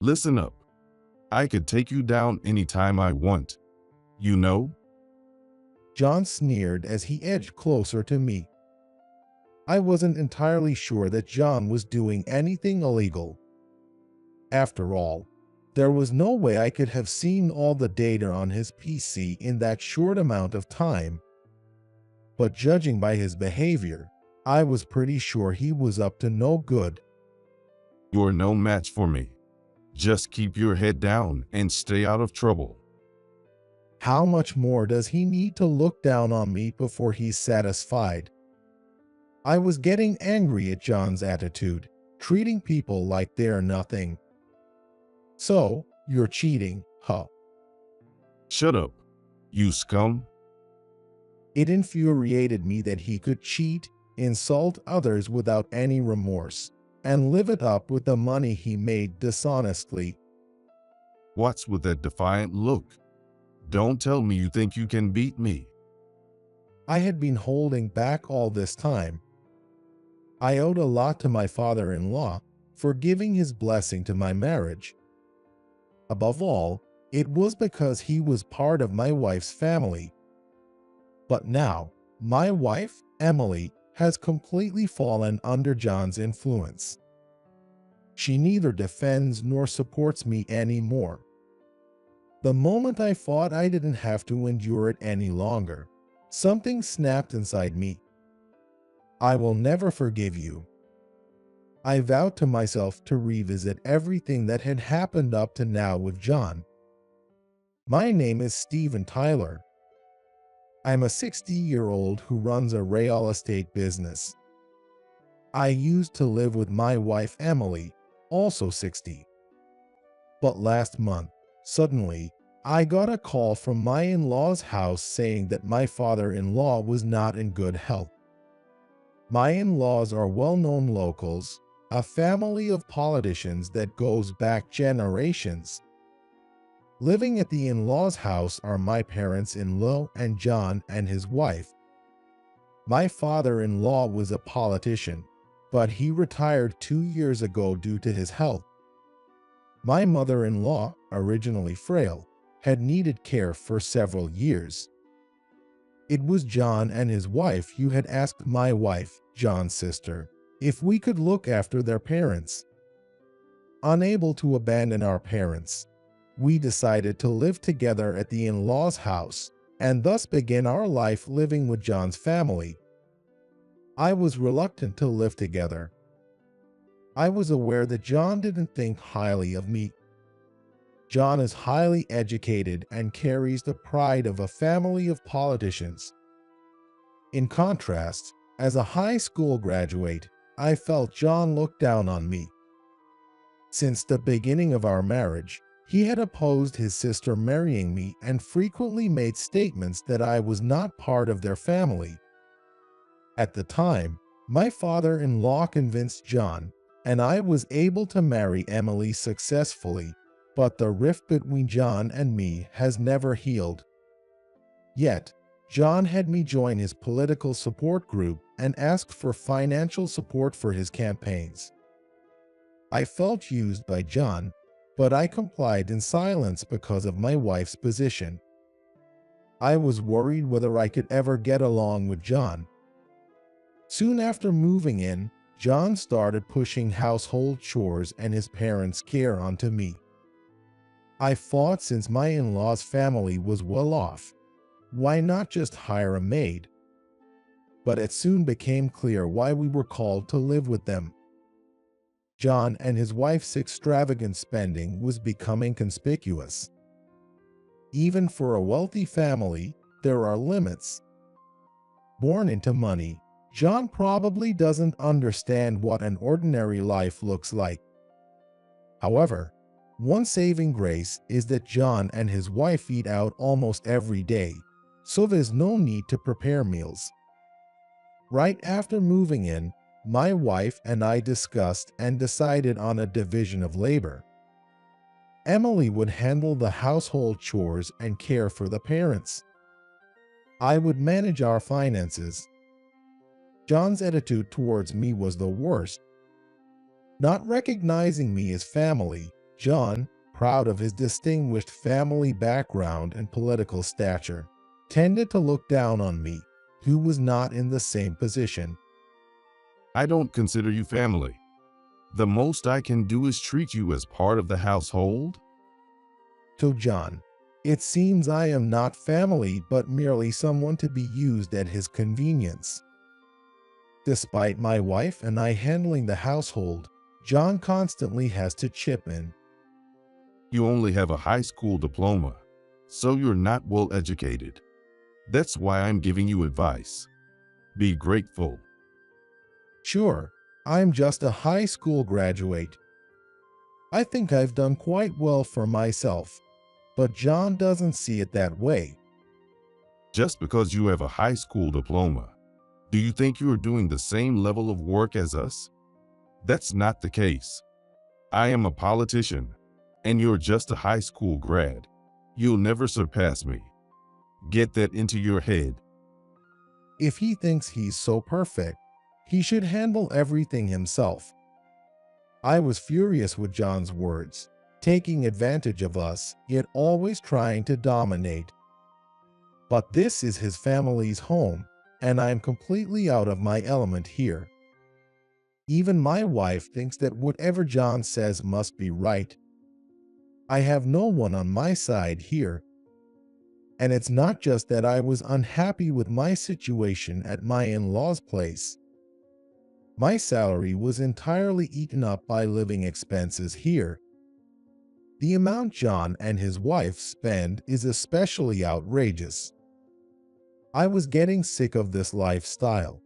Listen up. I could take you down anytime I want. You know? John sneered as he edged closer to me. I wasn't entirely sure that John was doing anything illegal. After all, there was no way I could have seen all the data on his PC in that short amount of time. But judging by his behavior, I was pretty sure he was up to no good. You're no match for me. Just keep your head down and stay out of trouble. How much more does he need to look down on me before he's satisfied? I was getting angry at John's attitude, treating people like they're nothing. So, you're cheating, huh? Shut up, you scum. It infuriated me that he could cheat, insult others without any remorse, and live it up with the money he made dishonestly. What's with that defiant look? Don't tell me you think you can beat me. I had been holding back all this time. I owed a lot to my father-in-law for giving his blessing to my marriage. Above all, it was because he was part of my wife's family. But now, my wife, Emily, has completely fallen under John's influence. She neither defends nor supports me anymore. The moment I thought I didn't have to endure it any longer, something snapped inside me. I will never forgive you. I vowed to myself to revisit everything that had happened up to now with John. My name is Steven Tyler. I'm a 60-year-old who runs a real estate business. I used to live with my wife Emily, also 60. But last month, suddenly, I got a call from my in-law's house saying that my father-in-law was not in good health. My in-laws are well-known locals, a family of politicians that goes back generations. Living at the in-laws' house are my parents-in-law and John and his wife. My father-in-law was a politician, but he retired 2 years ago due to his health. My mother-in-law, originally frail, had needed care for several years. It was John and his wife who had asked my wife, John's sister, if we could look after their parents. Unable to abandon our parents, we decided to live together at the in-laws' house and thus begin our life living with John's family. I was reluctant to live together. I was aware that John didn't think highly of me. John is highly educated and carries the pride of a family of politicians. In contrast, as a high school graduate, I felt John looked down on me. Since the beginning of our marriage, he had opposed his sister marrying me and frequently made statements that I was not part of their family. At the time, my father-in-law convinced John, and I was able to marry Emily successfully, but the rift between John and me has never healed. Yet, John had me join his political support group and asked for financial support for his campaigns. I felt used by John, but I complied in silence because of my wife's position. I was worried whether I could ever get along with John. Soon after moving in, John started pushing household chores and his parents' care onto me. I thought since my in-laws' family was well off, why not just hire a maid? But it soon became clear why we were called to live with them. John and his wife's extravagant spending was becoming conspicuous. Even for a wealthy family, there are limits. Born into money, John probably doesn't understand what an ordinary life looks like. However, one saving grace is that John and his wife eat out almost every day, so there's no need to prepare meals. Right after moving in, my wife and I discussed and decided on a division of labor. Emily would handle the household chores and care for the parents. I would manage our finances. John's attitude towards me was the worst. Not recognizing me as family, John, proud of his distinguished family background and political stature, tended to look down on me, who was not in the same position. I don't consider you family. The most I can do is treat you as part of the household. To John, it seems I am not family but merely someone to be used at his convenience. Despite my wife and I handling the household, John constantly has to chip in. You only have a high school diploma, so you're not well educated. That's why I'm giving you advice. Be grateful. Sure, I'm just a high school graduate. I think I've done quite well for myself, but John doesn't see it that way. Just because you have a high school diploma, do you think you are doing the same level of work as us? That's not the case. I am a politician, and you're just a high school grad. You'll never surpass me. Get that into your head. If he thinks he's so perfect, he should handle everything himself. I was furious with John's words, taking advantage of us, yet always trying to dominate. But this is his family's home, and I'm completely out of my element here. Even my wife thinks that whatever John says must be right. I have no one on my side here. And it's not just that I was unhappy with my situation at my in-laws' place. My salary was entirely eaten up by living expenses here. The amount John and his wife spend is especially outrageous. I was getting sick of this lifestyle.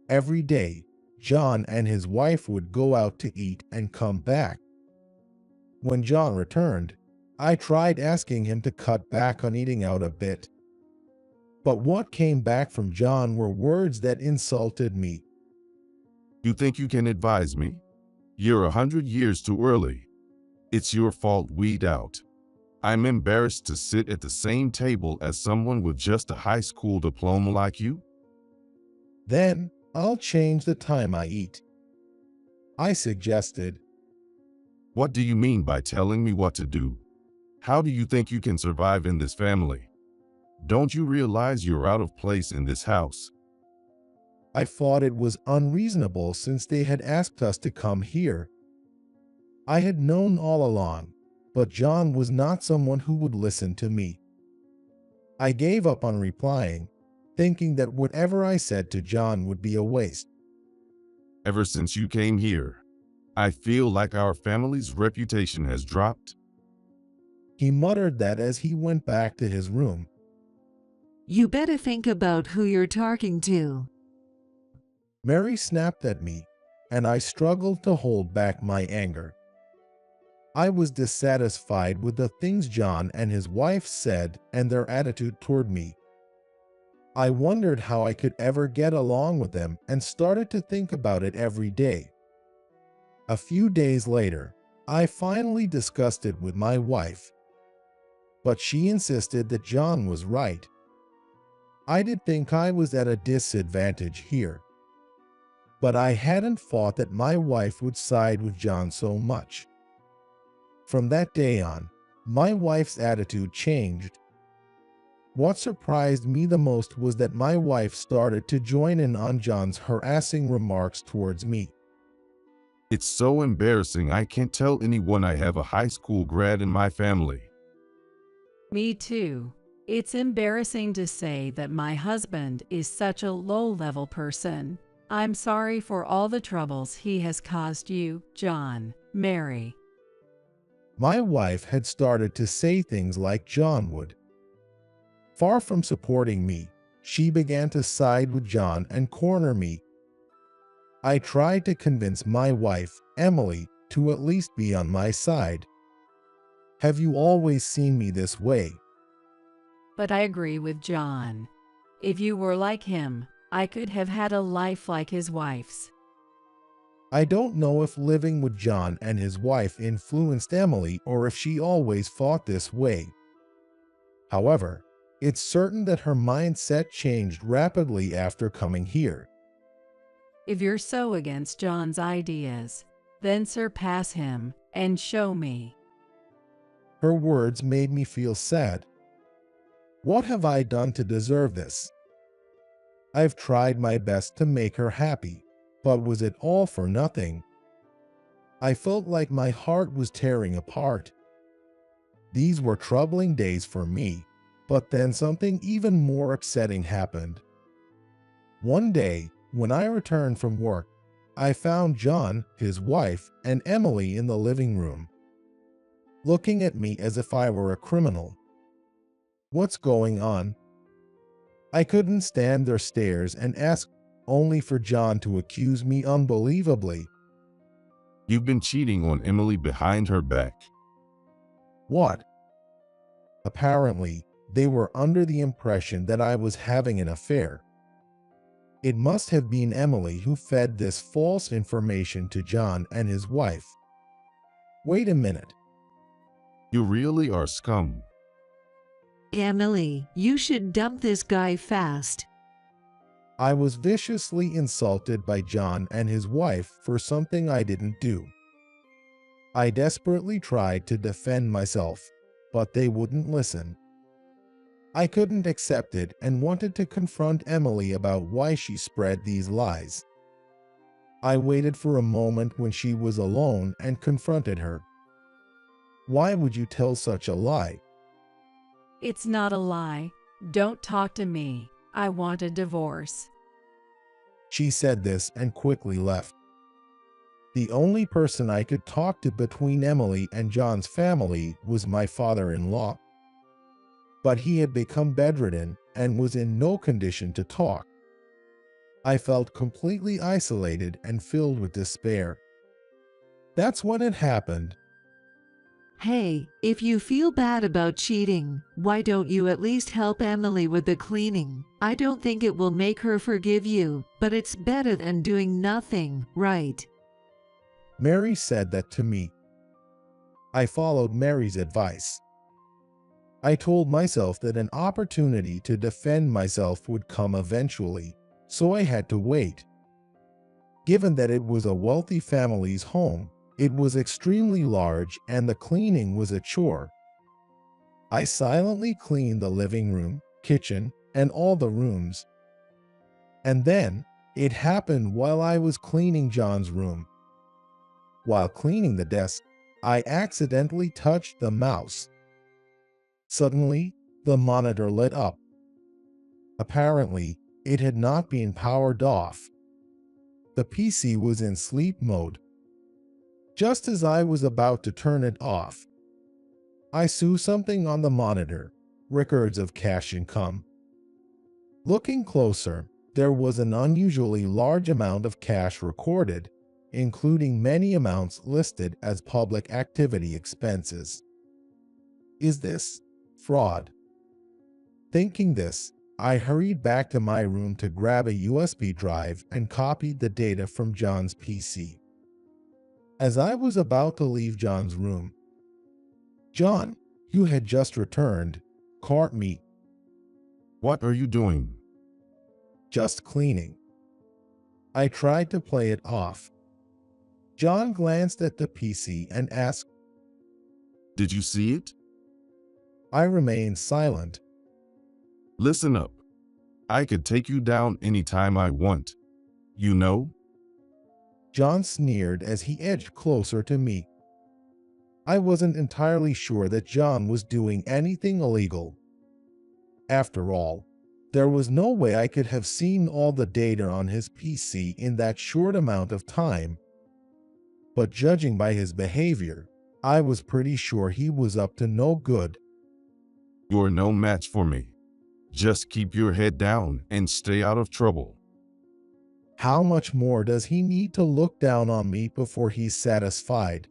Every day, John and his wife would go out to eat and come back. When John returned, I tried asking him to cut back on eating out a bit. But what came back from John were words that insulted me. You think you can advise me? You're 100 years too early. It's your fault, weed out. I'm embarrassed to sit at the same table as someone with just a high school diploma like you. Then, I'll change the time I eat, I suggested. What do you mean by telling me what to do? How do you think you can survive in this family? Don't you realize you're out of place in this house? I thought it was unreasonable since they had asked us to come here. I had known all along, but John was not someone who would listen to me. I gave up on replying, thinking that whatever I said to John would be a waste. Ever since you came here, I feel like our family's reputation has dropped. He muttered that as he went back to his room. You better think about who you're talking to. Mary snapped at me, and I struggled to hold back my anger. I was dissatisfied with the things John and his wife said and their attitude toward me. I wondered how I could ever get along with them and started to think about it every day. A few days later, I finally discussed it with my wife. But she insisted that John was right. I did think I was at a disadvantage here. But I hadn't thought that my wife would side with John so much. From that day on, my wife's attitude changed. What surprised me the most was that my wife started to join in on John's harassing remarks towards me. It's so embarrassing I can't tell anyone I have a high school grad in my family. Me too. It's embarrassing to say that my husband is such a low-level person. I'm sorry for all the troubles he has caused you, John, Mary. My wife had started to say things like John would. Far from supporting me, she began to side with John and corner me. I tried to convince my wife, Emily, to at least be on my side. Have you always seen me this way? But I agree with John. If you were like him, I could have had a life like his wife's. I don't know if living with John and his wife influenced Emily or if she always thought this way. However, it's certain that her mindset changed rapidly after coming here. If you're so against John's ideas, then surpass him and show me. Her words made me feel sad. What have I done to deserve this? I've tried my best to make her happy, but was it all for nothing? I felt like my heart was tearing apart. These were troubling days for me, but then something even more upsetting happened. One day, when I returned from work, I found John, his wife, and Emily in the living room, looking at me as if I were a criminal. What's going on? I couldn't stand their stares and asked, only for John to accuse me unbelievably. You've been cheating on Emily behind her back. What? Apparently, they were under the impression that I was having an affair. It must have been Emily who fed this false information to John and his wife. Wait a minute. You really are scum. Emily, you should dump this guy fast. I was viciously insulted by John and his wife for something I didn't do. I desperately tried to defend myself, but they wouldn't listen. I couldn't accept it and wanted to confront Emily about why she spread these lies. I waited for a moment when she was alone and confronted her. Why would you tell such a lie? It's not a lie. Don't talk to me. I want a divorce. She said this and quickly left. The only person I could talk to between Emily and John's family was my father-in-law. But he had become bedridden and was in no condition to talk. I felt completely isolated and filled with despair. That's when it happened. Hey, if you feel bad about cheating, why don't you at least help Emily with the cleaning? I don't think it will make her forgive you, but it's better than doing nothing, right? Mary said that to me. I followed Mary's advice. I told myself that an opportunity to defend myself would come eventually, so I had to wait. Given that it was a wealthy family's home, it was extremely large and the cleaning was a chore. I silently cleaned the living room, kitchen, and all the rooms. And then, it happened while I was cleaning John's room. While cleaning the desk, I accidentally touched the mouse. Suddenly, the monitor lit up. Apparently, it had not been powered off. The PC was in sleep mode. Just as I was about to turn it off, I saw something on the monitor, records of cash income. Looking closer, there was an unusually large amount of cash recorded, including many amounts listed as public activity expenses. Is this fraud? Thinking this, I hurried back to my room to grab a USB drive and copied the data from John's PC. As I was about to leave John's room, John, who had just returned, caught me. What are you doing? Just cleaning. I tried to play it off. John glanced at the PC and asked, Did you see it? I remained silent. Listen up. I could take you down anytime I want. You know? John sneered as he edged closer to me. I wasn't entirely sure that John was doing anything illegal. After all, there was no way I could have seen all the data on his PC in that short amount of time. But judging by his behavior, I was pretty sure he was up to no good. You're no match for me. Just keep your head down and stay out of trouble. How much more does he need to look down on me before he's satisfied?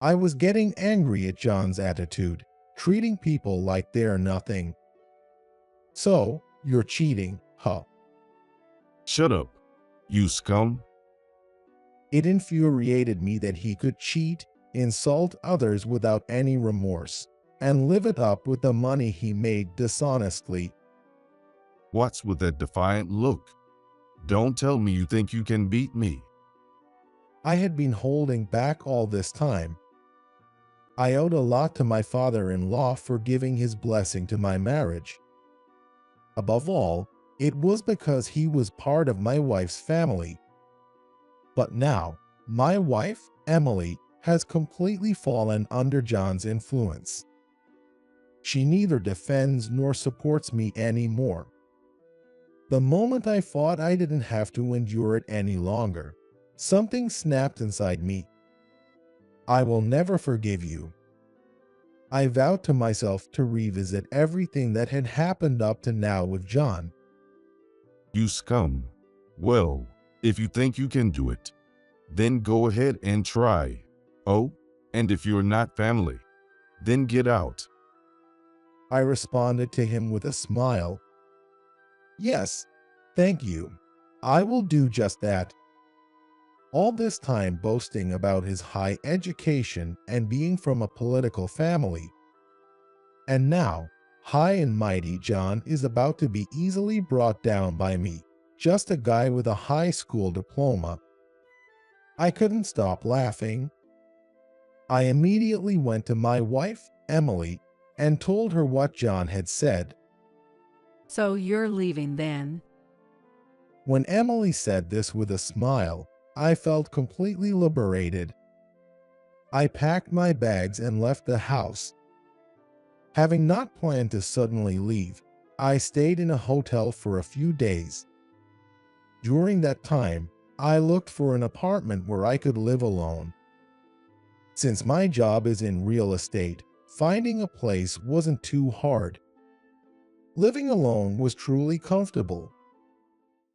I was getting angry at John's attitude, treating people like they're nothing. So, you're cheating, huh? Shut up, you scum. It infuriated me that he could cheat, insult others without any remorse, and live it up with the money he made dishonestly. What's with that defiant look? Don't tell me you think you can beat me. I had been holding back all this time. I owed a lot to my father-in-law for giving his blessing to my marriage. Above all, it was because he was part of my wife's family. But now, my wife, Emily, has completely fallen under John's influence. She neither defends nor supports me anymore. The moment I thought I didn't have to endure it any longer, something snapped inside me. I will never forgive you. I vowed to myself to revisit everything that had happened up to now with John. You scum. Well, if you think you can do it, then go ahead and try. Oh, and if you're not family, then get out. I responded to him with a smile. Yes, thank you. I will do just that. All this time boasting about his high education and being from a political family. And now, high and mighty John is about to be easily brought down by me, just a guy with a high school diploma. I couldn't stop laughing. I immediately went to my wife, Emily, and told her what John had said. So you're leaving then? When Emily said this with a smile, I felt completely liberated. I packed my bags and left the house. Having not planned to suddenly leave, I stayed in a hotel for a few days. During that time, I looked for an apartment where I could live alone. Since my job is in real estate, finding a place wasn't too hard. Living alone was truly comfortable.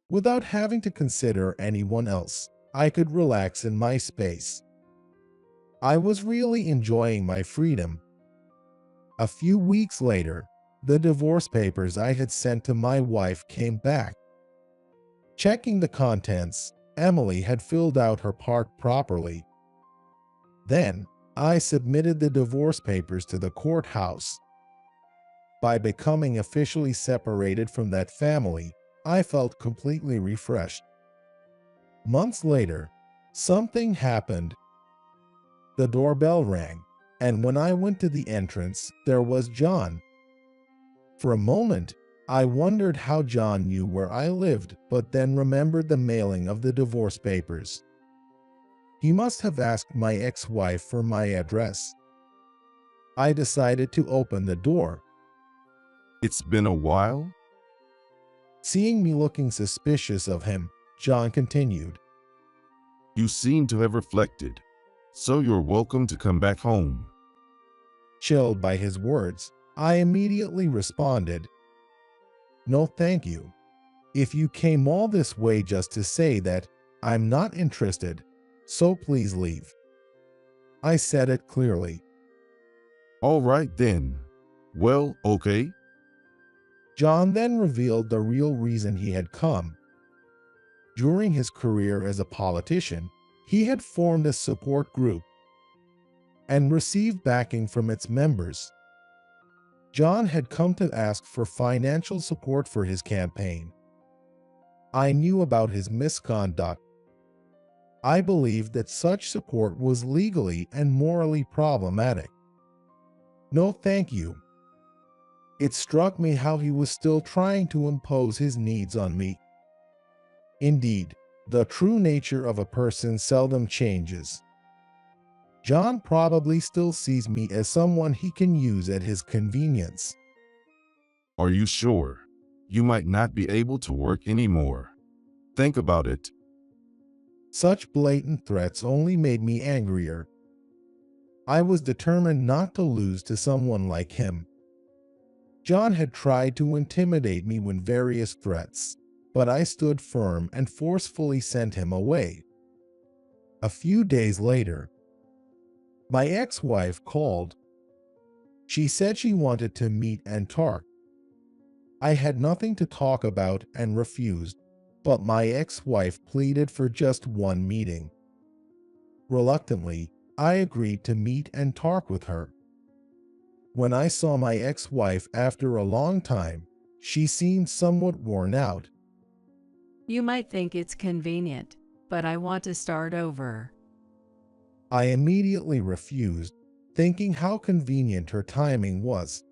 Without having to consider anyone else, I could relax in my space. I was really enjoying my freedom. A few weeks later, the divorce papers I had sent to my wife came back. Checking the contents, Emily had filled out her part properly. Then, I submitted the divorce papers to the courthouse. By becoming officially separated from that family, I felt completely refreshed. Months later, something happened. The doorbell rang, and when I went to the entrance, there was John. For a moment, I wondered how John knew where I lived, but then remembered the mailing of the divorce papers. He must have asked my ex-wife for my address. I decided to open the door. It's been a while? Seeing me looking suspicious of him, John continued. You seem to have reflected, so you're welcome to come back home. Chilled by his words, I immediately responded, "No, thank you. If you came all this way just to say that, I'm not interested, so please leave." I said it clearly. All right then. Well, okay. John then revealed the real reason he had come. During his career as a politician, he had formed a support group and received backing from its members. John had come to ask for financial support for his campaign. I knew about his misconduct. I believed that such support was legally and morally problematic. No, thank you. It struck me how he was still trying to impose his needs on me. Indeed, the true nature of a person seldom changes. John probably still sees me as someone he can use at his convenience. Are you sure? You might not be able to work anymore. Think about it. Such blatant threats only made me angrier. I was determined not to lose to someone like him. John had tried to intimidate me with various threats, but I stood firm and forcefully sent him away. A few days later, my ex-wife called. She said she wanted to meet and talk. I had nothing to talk about and refused, but my ex-wife pleaded for just one meeting. Reluctantly, I agreed to meet and talk with her. When I saw my ex-wife after a long time, she seemed somewhat worn out. You might think it's convenient, but I want to start over. I immediately refused, thinking how convenient her timing was.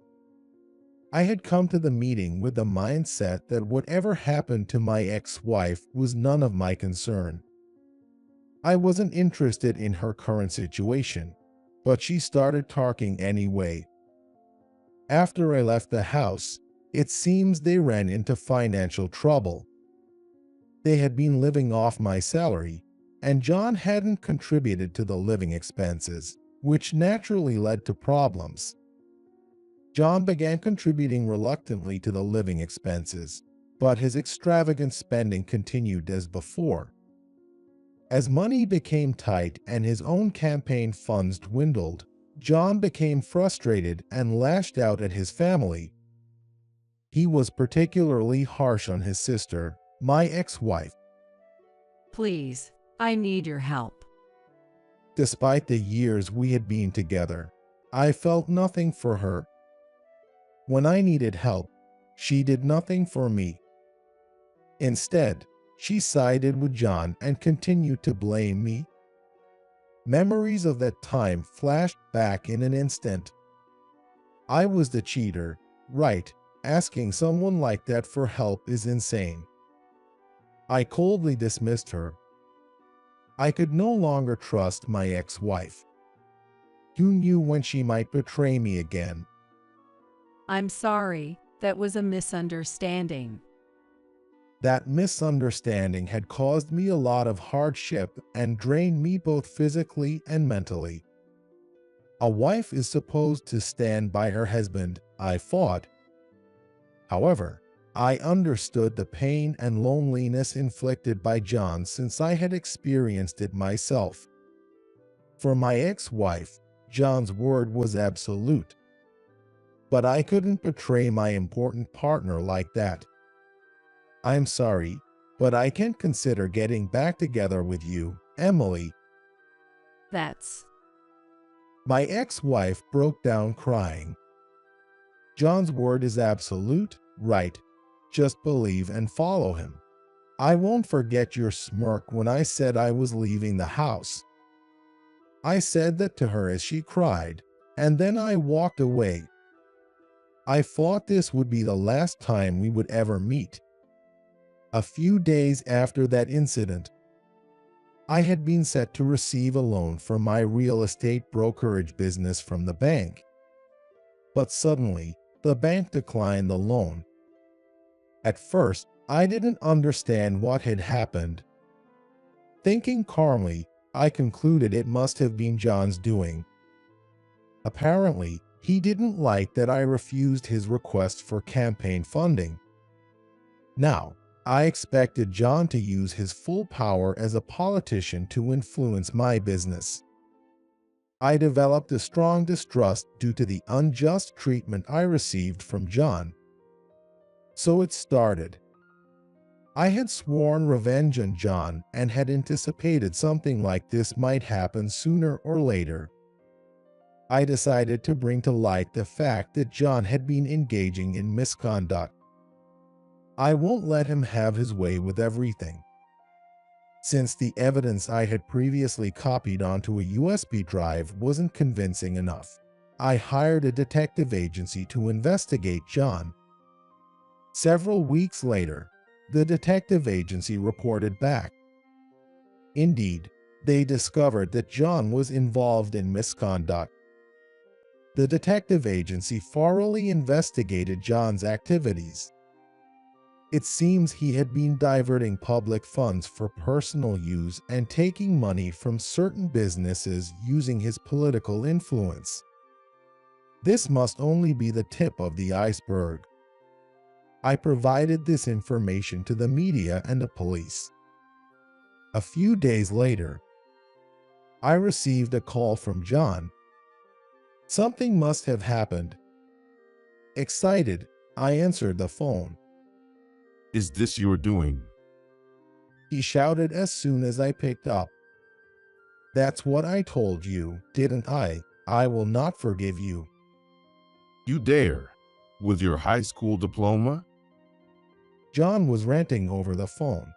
I had come to the meeting with the mindset that whatever happened to my ex-wife was none of my concern. I wasn't interested in her current situation, but she started talking anyway. After I left the house, it seems they ran into financial trouble. They had been living off my salary, and John hadn't contributed to the living expenses, which naturally led to problems. John began contributing reluctantly to the living expenses, but his extravagant spending continued as before. As money became tight and his own campaign funds dwindled, John became frustrated and lashed out at his family. He was particularly harsh on his sister, my ex-wife. Please, I need your help. Despite the years we had been together, I felt nothing for her. When I needed help, she did nothing for me. Instead, she sided with John and continued to blame me. Memories of that time flashed back in an instant. I was the cheater, right? Asking someone like that for help is insane. I coldly dismissed her. I could no longer trust my ex-wife. Who knew when she might betray me again? I'm sorry, that was a misunderstanding. That misunderstanding had caused me a lot of hardship and drained me both physically and mentally. A wife is supposed to stand by her husband, I thought. However, I understood the pain and loneliness inflicted by John since I had experienced it myself. For my ex-wife, John's word was absolute. But I couldn't betray my important partner like that. I'm sorry, but I can't consider getting back together with you, Emily. That's... My ex-wife broke down crying. John's word is absolute, right? Just believe and follow him. I won't forget your smirk when I said I was leaving the house. I said that to her as she cried, and then I walked away. I thought this would be the last time we would ever meet. A few days after that incident, I had been set to receive a loan for my real estate brokerage business from the bank. But suddenly, the bank declined the loan. At first, I didn't understand what had happened. Thinking calmly, I concluded it must have been John's doing. Apparently, he didn't like that I refused his request for campaign funding. Now, I expected John to use his full power as a politician to influence my business. I developed a strong distrust due to the unjust treatment I received from John. So it started. I had sworn revenge on John and had anticipated something like this might happen sooner or later. I decided to bring to light the fact that John had been engaging in misconduct. I won't let him have his way with everything. Since the evidence I had previously copied onto a USB drive wasn't convincing enough, I hired a detective agency to investigate John. Several weeks later, the detective agency reported back. Indeed, they discovered that John was involved in misconduct. The detective agency thoroughly investigated John's activities. It seems he had been diverting public funds for personal use and taking money from certain businesses using his political influence. This must only be the tip of the iceberg. I provided this information to the media and the police. A few days later, I received a call from John. Something must have happened. Excited, I answered the phone. Is this your doing? He shouted as soon as I picked up. That's what I told you, didn't I? I will not forgive you. You dare? With your high school diploma? John was ranting over the phone.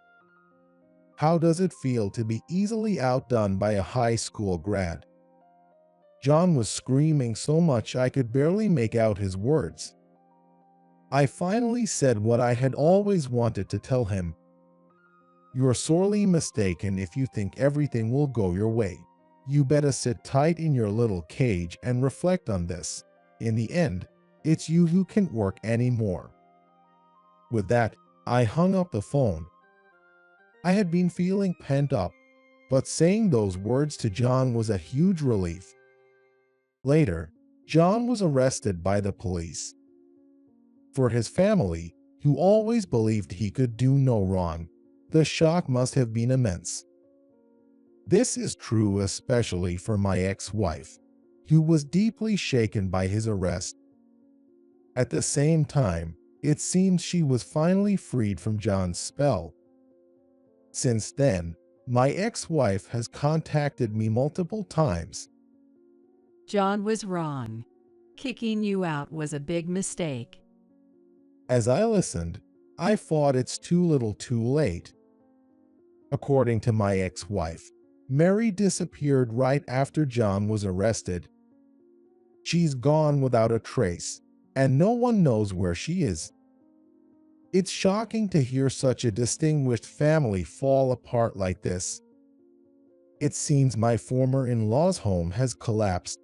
How does it feel to be easily outdone by a high school grad? John was screaming so much I could barely make out his words. I finally said what I had always wanted to tell him. You're sorely mistaken if you think everything will go your way. You better sit tight in your little cage and reflect on this. In the end, it's you who can't work anymore. With that, I hung up the phone. I had been feeling pent up, but saying those words to John was a huge relief. Later, John was arrested by the police. For his family, who always believed he could do no wrong, the shock must have been immense. This is true especially for my ex-wife, who was deeply shaken by his arrest. At the same time, it seems she was finally freed from John's spell. Since then, my ex-wife has contacted me multiple times. John was wrong. Kicking you out was a big mistake. As I listened, I thought it's too little too late. According to my ex-wife, Mary disappeared right after John was arrested. She's gone without a trace, and no one knows where she is. It's shocking to hear such a distinguished family fall apart like this. It seems my former in-law's home has collapsed.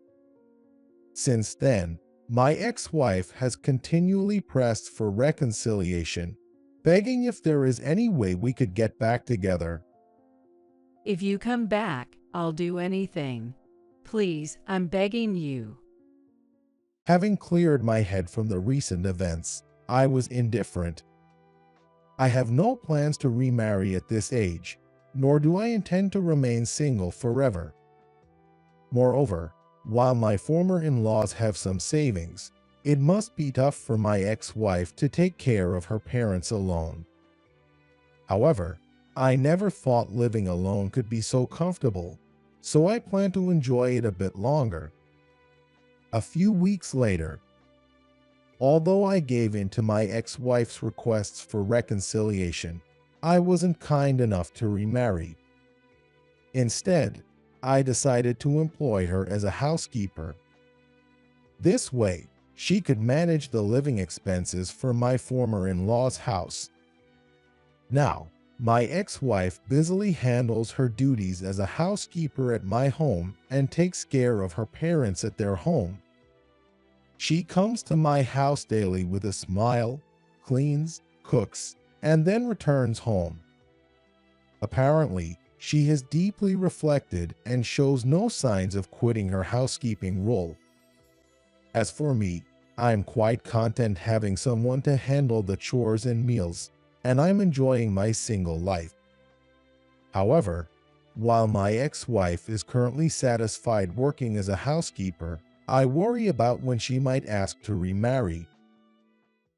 Since then, my ex-wife has continually pressed for reconciliation, begging if there is any way we could get back together. If you come back, I'll do anything. Please, I'm begging you. Having cleared my head from the recent events, I was indifferent. I have no plans to remarry at this age, nor do I intend to remain single forever. Moreover, while my former in-laws have some savings, it must be tough for my ex-wife to take care of her parents alone. However, I never thought living alone could be so comfortable, so I plan to enjoy it a bit longer. A few weeks later, although I gave in to my ex-wife's requests for reconciliation, I wasn't kind enough to remarry. Instead, I decided to employ her as a housekeeper. This way, she could manage the living expenses for my former in-law's house. Now, my ex-wife busily handles her duties as a housekeeper at my home and takes care of her parents at their home. She comes to my house daily with a smile, cleans, cooks, and then returns home. Apparently, she has deeply reflected and shows no signs of quitting her housekeeping role. As for me, I'm quite content having someone to handle the chores and meals, and I'm enjoying my single life. However, while my ex-wife is currently satisfied working as a housekeeper, I worry about when she might ask to remarry.